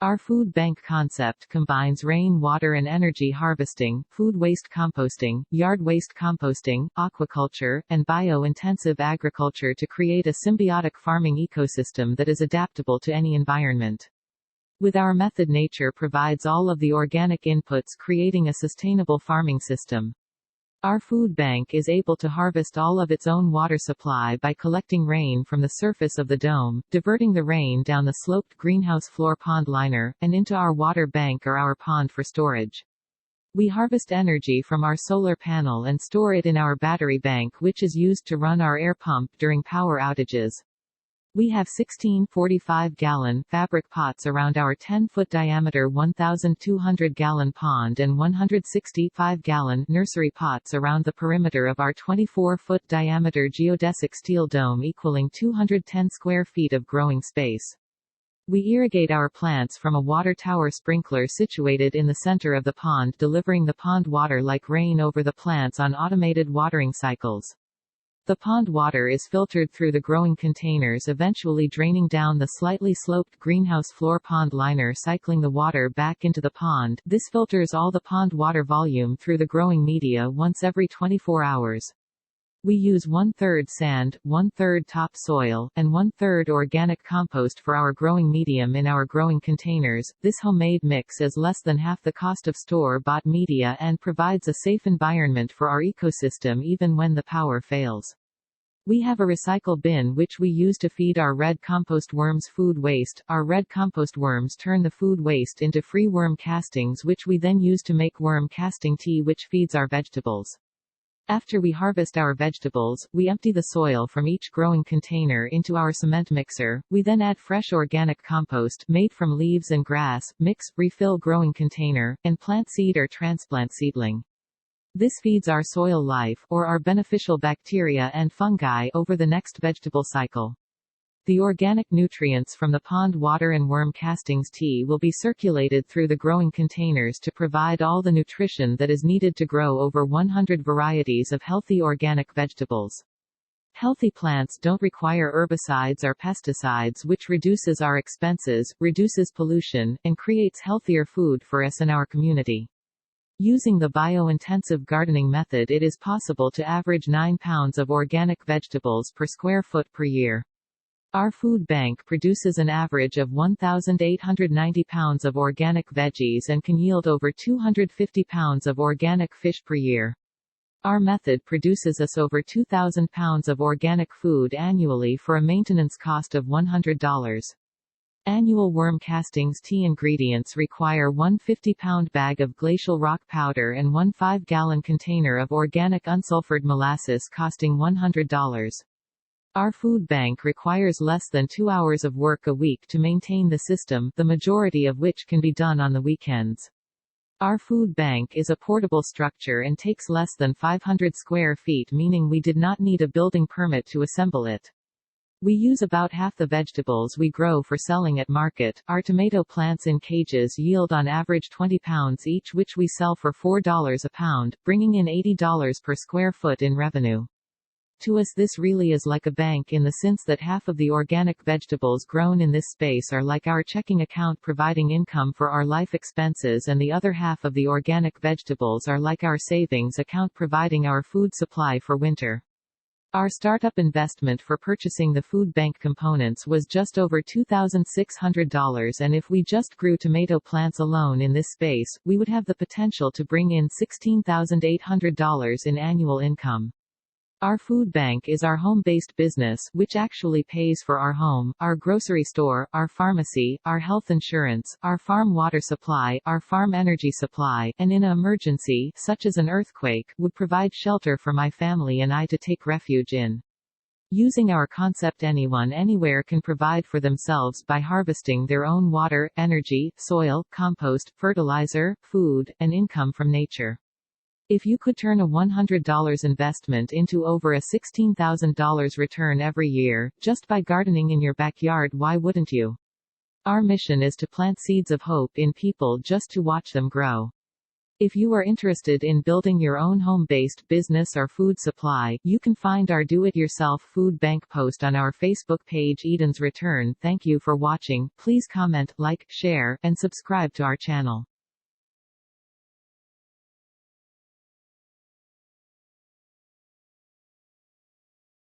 Our food bank concept combines rain water and energy harvesting, food waste composting, yard waste composting, aquaculture, and biointensive agriculture to create a symbiotic farming ecosystem that is adaptable to any environment. With our method, nature provides all of the organic inputs, creating a sustainable farming system. Our food bank is able to harvest all of its own water supply by collecting rain from the surface of the dome, diverting the rain down the sloped greenhouse floor pond liner, and into our water bank or our pond for storage. We harvest energy from our solar panel and store it in our battery bank, which is used to run our air pump during power outages. We have 16 45-gallon fabric pots around our 10-foot diameter 1,200-gallon pond and 160 5-gallon nursery pots around the perimeter of our 24-foot diameter geodesic steel dome, equaling 210 square feet of growing space. We irrigate our plants from a water tower sprinkler situated in the center of the pond, delivering the pond water like rain over the plants on automated watering cycles. The pond water is filtered through the growing containers, eventually draining down the slightly sloped greenhouse floor pond liner, cycling the water back into the pond. This filters all the pond water volume through the growing media once every 24 hours. We use 1/3 sand, 1/3 topsoil, and 1/3 organic compost for our growing medium in our growing containers. This homemade mix is less than half the cost of store-bought media and provides a safe environment for our ecosystem even when the power fails. We have a recycle bin which we use to feed our red compost worms food waste. Our red compost worms turn the food waste into free worm castings, which we then use to make worm casting tea, which feeds our vegetables. After we harvest our vegetables, we empty the soil from each growing container into our cement mixer. We then add fresh organic compost made from leaves and grass, mix, refill growing container, and plant seed or transplant seedling. This feeds our soil life, or our beneficial bacteria and fungi, over the next vegetable cycle. The organic nutrients from the pond water and worm castings tea will be circulated through the growing containers to provide all the nutrition that is needed to grow over 100 varieties of healthy organic vegetables. Healthy plants don't require herbicides or pesticides, which reduces our expenses, reduces pollution, and creates healthier food for us and our community. Using the biointensive gardening method, it is possible to average 9 pounds of organic vegetables per square foot per year. Our food bank produces an average of 1,890 pounds of organic veggies and can yield over 250 pounds of organic fish per year. Our method produces us over 2,000 pounds of organic food annually for a maintenance cost of $100. Annual worm castings tea ingredients require one 50-pound bag of glacial rock powder and one 5-gallon container of organic unsulfured molasses, costing $100. Our food bank requires less than 2 hours of work a week to maintain the system, the majority of which can be done on the weekends. Our food bank is a portable structure and takes less than 500 square feet, meaning we did not need a building permit to assemble it. We use about half the vegetables we grow for selling at market. Our tomato plants in cages yield on average 20 pounds each, which we sell for $4 a pound, bringing in $80 per square foot in revenue. To us, this really is like a bank, in the sense that half of the organic vegetables grown in this space are like our checking account, providing income for our life expenses, and the other half of the organic vegetables are like our savings account, providing our food supply for winter. Our startup investment for purchasing the food bank components was just over $2,600, and if we just grew tomato plants alone in this space, we would have the potential to bring in $16,800 in annual income. Our food bank is our home-based business, which actually pays for our home, our grocery store, our pharmacy, our health insurance, our farm water supply, our farm energy supply, and in an emergency, such as an earthquake, would provide shelter for my family and I to take refuge in. Using our concept, anyone anywhere can provide for themselves by harvesting their own water, energy, soil, compost, fertilizer, food, and income from nature. If you could turn a $100 investment into over a $16,000 return every year, just by gardening in your backyard, why wouldn't you? Our mission is to plant seeds of hope in people just to watch them grow. If you are interested in building your own home-based business or food supply, you can find our do-it-yourself food bank post on our Facebook page EdensReturn. Thank you for watching. Please comment, like, share, and subscribe to our channel.